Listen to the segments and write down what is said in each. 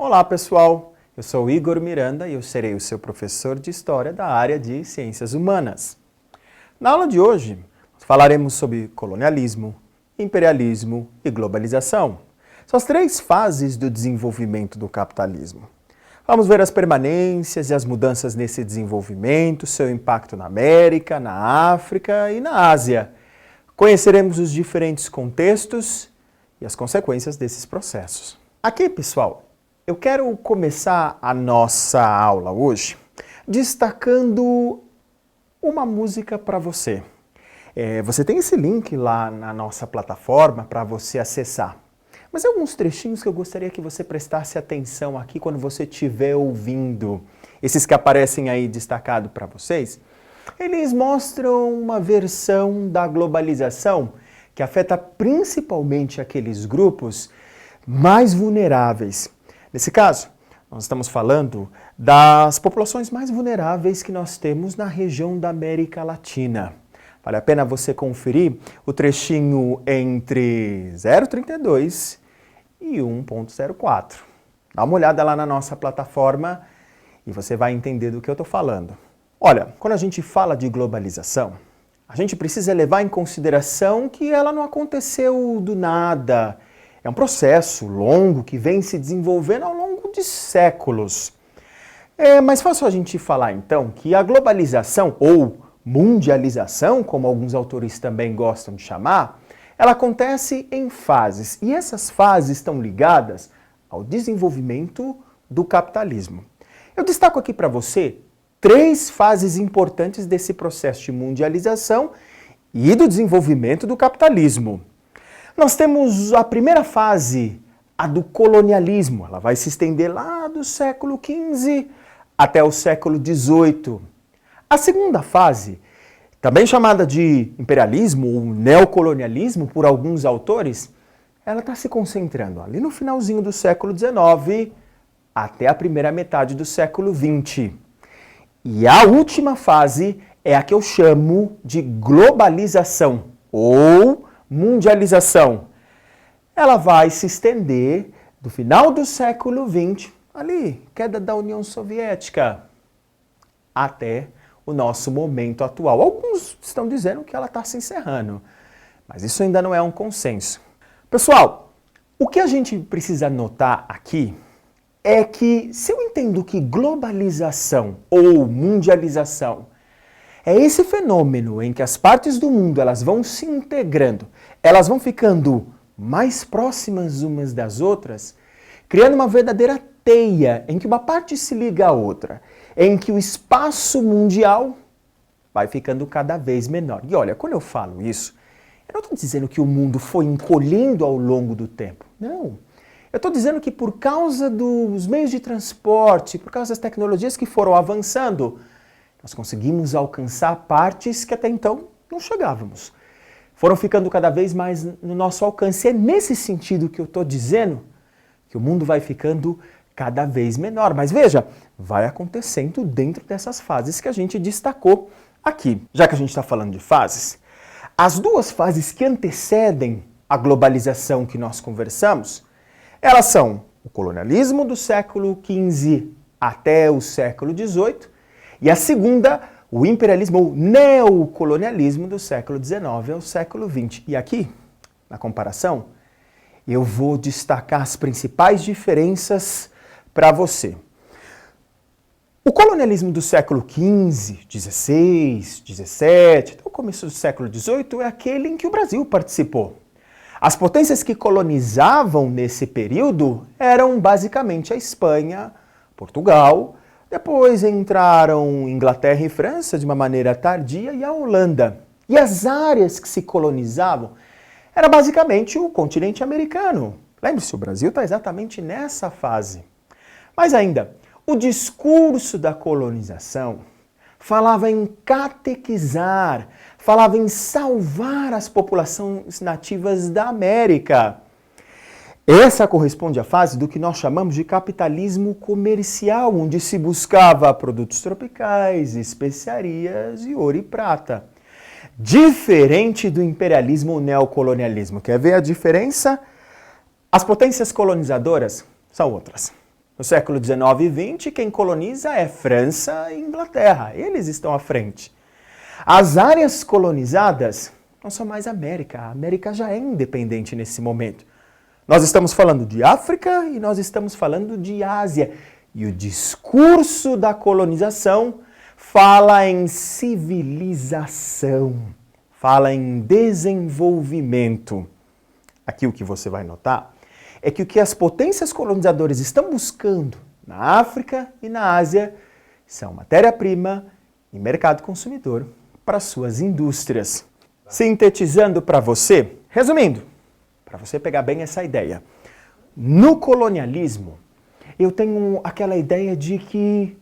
Olá pessoal, eu sou Igor Miranda e eu serei o seu professor de História da área de Ciências Humanas. Na aula de hoje, falaremos sobre colonialismo, imperialismo e globalização. São as três fases do desenvolvimento do capitalismo. Vamos ver as permanências e as mudanças nesse desenvolvimento, seu impacto na América, na África e na Ásia. Conheceremos os diferentes contextos e as consequências desses processos. Aqui, pessoal, eu quero começar a nossa aula hoje destacando uma música para você. Você tem esse link lá na nossa plataforma para você acessar. Mas há alguns trechinhos que eu gostaria que você prestasse atenção aqui quando você estiver ouvindo. Esses que aparecem aí destacados para vocês, eles mostram uma versão da globalização que afeta principalmente aqueles grupos mais vulneráveis. Nesse caso, nós estamos falando das populações mais vulneráveis que nós temos na região da América Latina. Vale a pena você conferir o trechinho entre 0,32 e 1,04. Dá uma olhada lá na nossa plataforma e você vai entender do que eu estou falando. Olha, quando a gente fala de globalização, a gente precisa levar em consideração que ela não aconteceu do nada. É um processo longo que vem se desenvolvendo ao longo de séculos. É mais fácil a gente falar, então, que a globalização, ou mundialização, como alguns autores também gostam de chamar, ela acontece em fases. E essas fases estão ligadas ao desenvolvimento do capitalismo. Eu destaco aqui para você três fases importantes desse processo de mundialização e do desenvolvimento do capitalismo. Nós temos a primeira fase, a do colonialismo. Ela vai se estender lá do século XV até o século XVIII. A segunda fase, também chamada de imperialismo ou neocolonialismo por alguns autores, ela está se concentrando ali no finalzinho do século XIX até a primeira metade do século XX. E a última fase é a que eu chamo de globalização ou mundialização. Ela vai se estender do final do século XX, ali, queda da União Soviética, até o nosso momento atual. Alguns estão dizendo que ela está se encerrando, mas isso ainda não é um consenso. Pessoal, o que a gente precisa notar aqui é que se eu entendo que globalização ou mundialização é esse fenômeno em que as partes do mundo elas vão se integrando, elas vão ficando mais próximas umas das outras, criando uma verdadeira teia em que uma parte se liga à outra, em que o espaço mundial vai ficando cada vez menor. E olha, quando eu falo isso, eu não estou dizendo que o mundo foi encolhendo ao longo do tempo. Não. Eu estou dizendo que por causa dos meios de transporte, por causa das tecnologias que foram avançando, nós conseguimos alcançar partes que até então não chegávamos. Foram ficando cada vez mais no nosso alcance. É nesse sentido que eu estou dizendo que o mundo vai ficando cada vez menor. Mas veja, vai acontecendo dentro dessas fases que a gente destacou aqui. Já que a gente está falando de fases, as duas fases que antecedem a globalização que nós conversamos, elas são o colonialismo do século XV até o século XVIII e a segunda, o imperialismo ou neocolonialismo do século XIX ao século XX. E aqui, na comparação, eu vou destacar as principais diferenças para você. O colonialismo do século XV, XVI, XVII, até o começo do século XVIII é aquele em que o Brasil participou. As potências que colonizavam nesse período eram basicamente a Espanha, Portugal, depois entraram Inglaterra e França de uma maneira tardia e a Holanda. E as áreas que se colonizavam era basicamente o continente americano. Lembre-se, o Brasil está exatamente nessa fase. Mas ainda, o discurso da colonização falava em catequizar, falava em salvar as populações nativas da América. Essa corresponde à fase do que nós chamamos de capitalismo comercial, onde se buscava produtos tropicais, especiarias e ouro e prata. Diferente do imperialismo ou neocolonialismo. Quer ver a diferença? As potências colonizadoras são outras. No século XIX e XX, quem coloniza é França e Inglaterra. Eles estão à frente. As áreas colonizadas não são mais América. A América já é independente nesse momento. Nós estamos falando de África e nós estamos falando de Ásia. E o discurso da colonização fala em civilização, fala em desenvolvimento. Aqui o que você vai notar é que o que as potências colonizadoras estão buscando na África e na Ásia são matéria-prima e mercado consumidor para suas indústrias. Sintetizando para você, resumindo, para você pegar bem essa ideia, no colonialismo eu tenho aquela ideia de que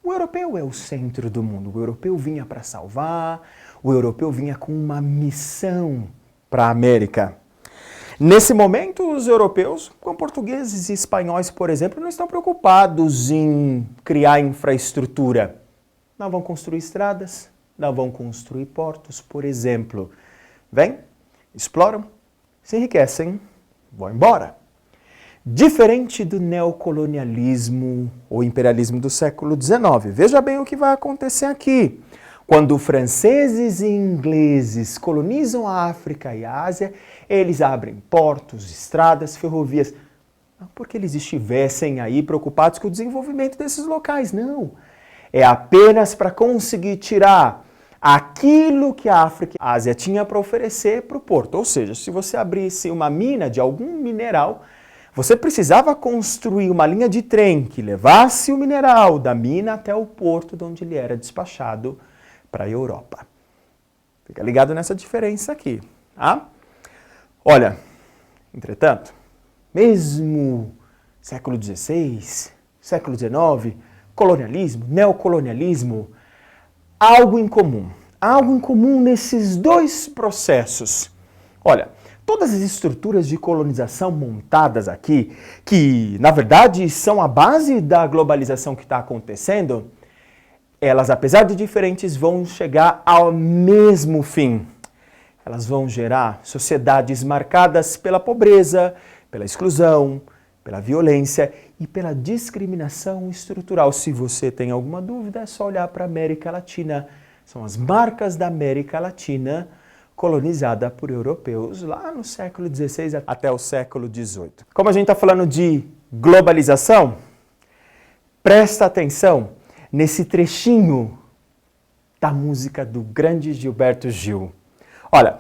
o europeu é o centro do mundo, o europeu vinha para salvar, o europeu vinha com uma missão para a América. Nesse momento, os europeus, com portugueses e espanhóis, por exemplo, não estão preocupados em criar infraestrutura. Não vão construir estradas, não vão construir portos, por exemplo. Vêm, exploram, se enriquecem, vão embora. Diferente do neocolonialismo ou imperialismo do século XIX. Veja bem o que vai acontecer aqui. Quando franceses e ingleses colonizam a África e a Ásia, eles abrem portos, estradas, ferrovias. Não porque eles estivessem aí preocupados com o desenvolvimento desses locais, não. É apenas para conseguir tirar aquilo que a África e a Ásia tinha para oferecer para o porto. Ou seja, se você abrisse uma mina de algum mineral, você precisava construir uma linha de trem que levasse o mineral da mina até o porto de onde ele era despachado para a Europa. Fica ligado nessa diferença aqui. Tá? Olha, entretanto, mesmo século XVI, século XIX, colonialismo, neocolonialismo, algo em comum nesses dois processos. Olha, todas as estruturas de colonização montadas aqui, que na verdade são a base da globalização que está acontecendo, elas, apesar de diferentes, vão chegar ao mesmo fim. Elas vão gerar sociedades marcadas pela pobreza, pela exclusão, pela violência e pela discriminação estrutural. Se você tem alguma dúvida, é só olhar para a América Latina. São as marcas da América Latina colonizada por europeus lá no século XVI até o século XVIII. Como a gente está falando de globalização, presta atenção nesse trechinho da música do grande Gilberto Gil. Olha,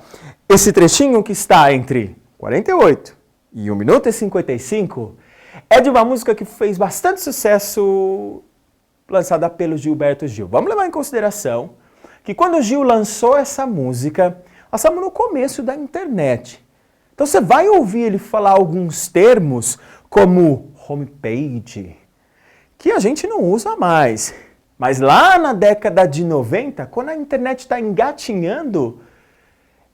esse trechinho que está entre 48 e 1 minuto e 55 é de uma música que fez bastante sucesso lançada pelo Gilberto Gil. Vamos levar em consideração que quando o Gil lançou essa música, nós estamos no começo da internet. Então você vai ouvir ele falar alguns termos como homepage, que a gente não usa mais. Mas lá na década de 90, quando a internet está engatinhando,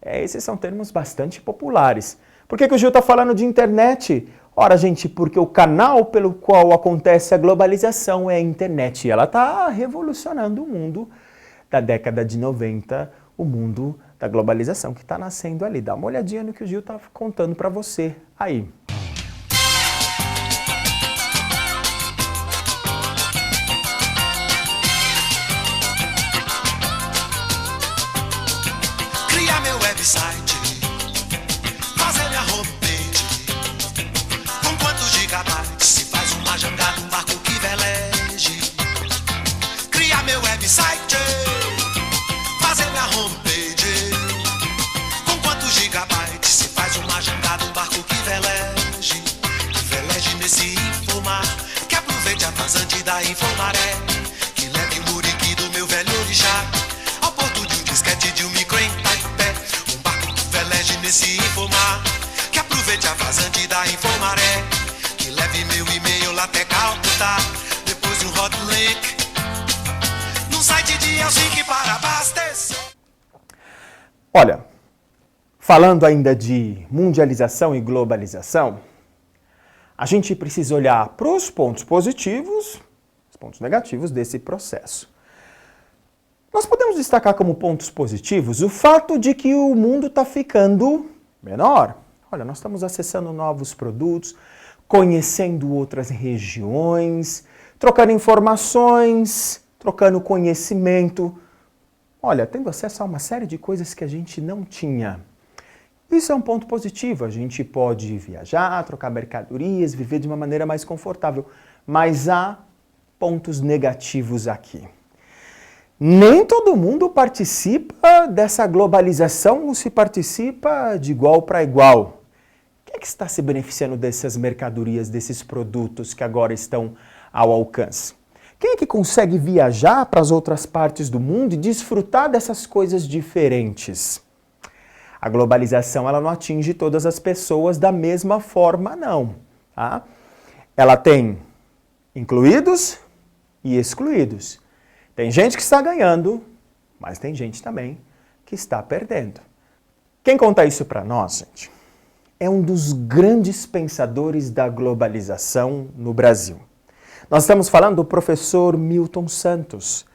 esses são termos bastante populares. Por que o Gil está falando de internet? Ora, gente, porque o canal pelo qual acontece a globalização é a internet. E ela está revolucionando o mundo da década de 90, o mundo da globalização que está nascendo ali. Dá uma olhadinha no que o Gil está contando para você aí. Site, fazer minha homepage. Com quantos gigabytes se faz uma jangada, um barco que veleje? Criar meu website, fazer minha homepage. Com quantos gigabytes se faz uma jangada, um barco que veleje? Que veleje nesse infomar, que aproveite a vazante da Infomaré, que leve o muriqui do meu velho orixá ao porto de um disquete de um micro em Taipé. Nesse Infomar, que aproveite a vazante da Infomaré, que leve meu e-mail lá até Calcutá, depois de um hot link num site de Helsinki para abastecer. Olha, falando ainda de mundialização e globalização, a gente precisa olhar para os pontos positivos, os pontos negativos desse processo. Nós podemos destacar como pontos positivos o fato de que o mundo está ficando menor. Olha, nós estamos acessando novos produtos, conhecendo outras regiões, trocando informações, trocando conhecimento. Olha, tendo acesso a uma série de coisas que a gente não tinha. Isso é um ponto positivo, a gente pode viajar, trocar mercadorias, viver de uma maneira mais confortável, mas há pontos negativos aqui. Nem todo mundo participa dessa globalização ou se participa de igual para igual. Quem é que está se beneficiando dessas mercadorias, desses produtos que agora estão ao alcance? Quem é que consegue viajar para as outras partes do mundo e desfrutar dessas coisas diferentes? A globalização ela não atinge todas as pessoas da mesma forma, não. Tá? Ela tem incluídos e excluídos. Tem gente que está ganhando, mas tem gente também que está perdendo. Quem conta isso para nós, gente, é um dos grandes pensadores da globalização no Brasil. Nós estamos falando do professor Milton Santos.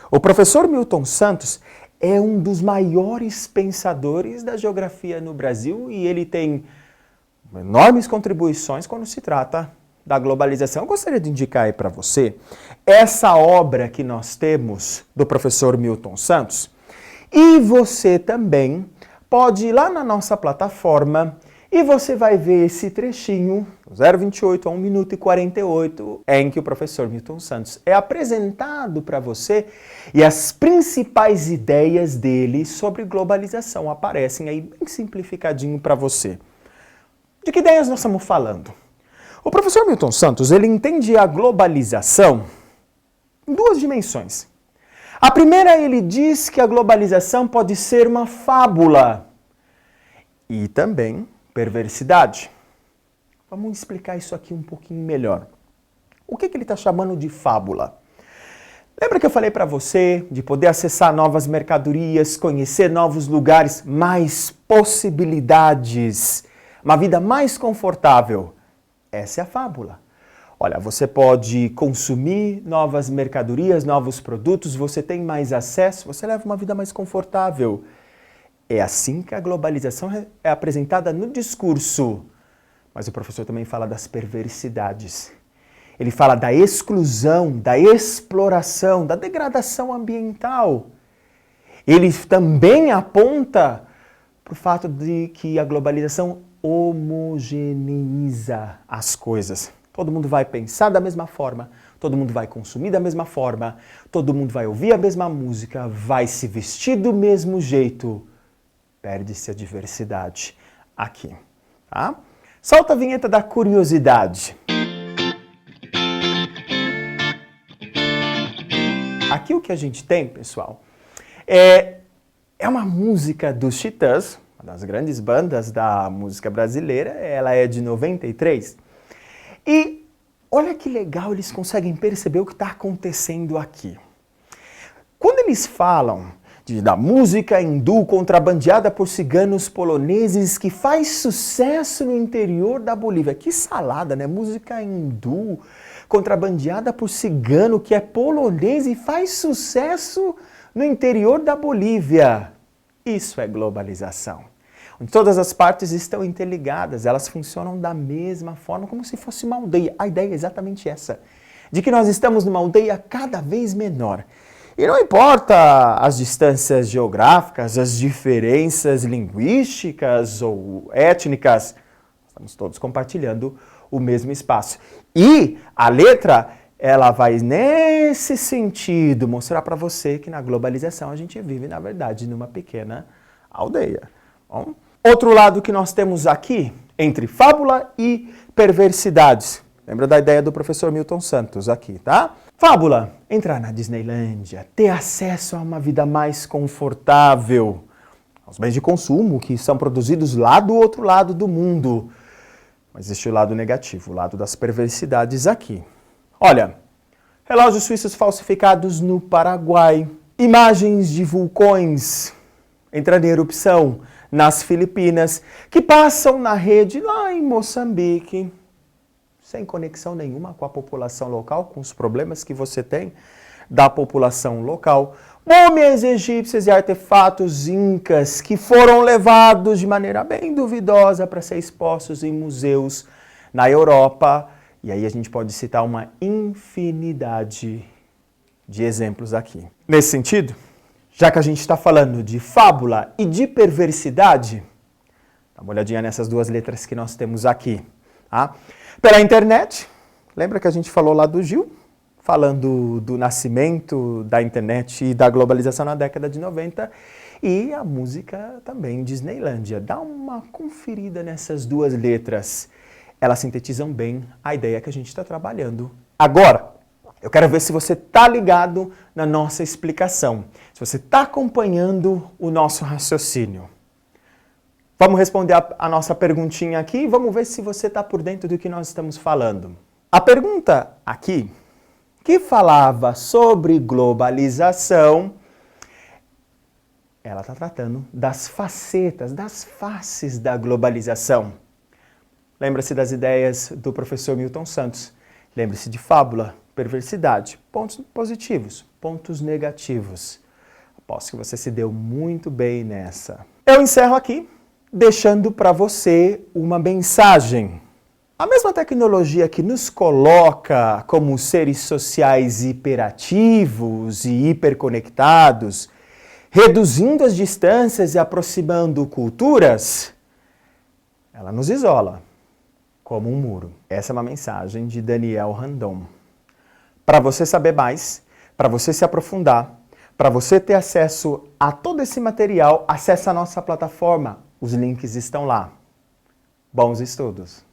O professor Milton Santos é um dos maiores pensadores da geografia no Brasil e ele tem enormes contribuições quando se trata da globalização. Eu gostaria de indicar aí para você essa obra que nós temos do professor Milton Santos e você também pode ir lá na nossa plataforma e você vai ver esse trechinho, 0,28 a 1 minuto e 48, em que o professor Milton Santos é apresentado para você e as principais ideias dele sobre globalização aparecem aí bem simplificadinho para você. De que ideias nós estamos falando? O professor Milton Santos, ele entende a globalização em duas dimensões. A primeira, ele diz que a globalização pode ser uma fábula e também perversidade. Vamos explicar isso aqui um pouquinho melhor. O que ele está chamando de fábula? Lembra que eu falei para você de poder acessar novas mercadorias, conhecer novos lugares, mais possibilidades, uma vida mais confortável? Essa é a fábula. Olha, você pode consumir novas mercadorias, novos produtos, você tem mais acesso, você leva uma vida mais confortável. É assim que a globalização é apresentada no discurso. Mas o professor também fala das perversidades. Ele fala da exclusão, da exploração, da degradação ambiental. Ele também aponta para o fato de que a globalização homogeneiza as coisas. Todo mundo vai pensar da mesma forma, todo mundo vai consumir da mesma forma, todo mundo vai ouvir a mesma música, vai se vestir do mesmo jeito. Perde-se a diversidade aqui, tá? Solta a vinheta da curiosidade. Aqui o que a gente tem, pessoal, é uma música dos Titãs, uma das grandes bandas da música brasileira, ela é de 93. E olha que legal, eles conseguem perceber o que está acontecendo aqui. Quando eles falam da música hindu contrabandeada por ciganos poloneses que faz sucesso no interior da Bolívia. Que salada, né? Música hindu contrabandeada por cigano que é polonês e faz sucesso no interior da Bolívia. Isso é globalização. Onde todas as partes estão interligadas, elas funcionam da mesma forma, como se fosse uma aldeia. A ideia é exatamente essa, de que nós estamos numa aldeia cada vez menor. E não importa as distâncias geográficas, as diferenças linguísticas ou étnicas, estamos todos compartilhando o mesmo espaço. E a letra, ela vai nesse sentido mostrar para você que na globalização a gente vive, na verdade, numa pequena aldeia. Bom, outro lado que nós temos aqui, entre fábula e perversidades. Lembra da ideia do professor Milton Santos aqui, tá? Fábula, entrar na Disneylândia, ter acesso a uma vida mais confortável, aos bens de consumo que são produzidos lá do outro lado do mundo. Mas existe o lado negativo, o lado das perversidades aqui. Olha, relógios suíços falsificados no Paraguai, imagens de vulcões entrando em erupção nas Filipinas, que passam na rede lá em Moçambique, sem conexão nenhuma com a população local, com os problemas que você tem da população local. Múmias egípcias e artefatos incas que foram levados de maneira bem duvidosa para ser expostos em museus na Europa, e aí a gente pode citar uma infinidade de exemplos aqui. Nesse sentido, já que a gente está falando de fábula e de perversidade, dá uma olhadinha nessas duas letras que nós temos aqui. Tá? Pela internet, lembra que a gente falou lá do Gil? Falando do nascimento da internet e da globalização na década de 90, e a música também Disneylândia. Dá uma conferida nessas duas letras. Elas sintetizam bem a ideia que a gente está trabalhando agora. Eu quero ver se você está ligado na nossa explicação, se você está acompanhando o nosso raciocínio. Vamos responder a nossa perguntinha aqui e vamos ver se você está por dentro do que nós estamos falando. A pergunta aqui, que falava sobre globalização, ela está tratando das facetas, das faces da globalização. Lembra-se das ideias do professor Milton Santos. Lembre-se de fábula, perversidade, pontos positivos, pontos negativos. Aposto que você se deu muito bem nessa. Eu encerro aqui, deixando para você uma mensagem. A mesma tecnologia que nos coloca como seres sociais hiperativos e hiperconectados, reduzindo as distâncias e aproximando culturas, ela nos isola como um muro. Essa é uma mensagem de Daniel Randon. Para você saber mais, para você se aprofundar, para você ter acesso a todo esse material, acesse a nossa plataforma. Os links estão lá. Bons estudos!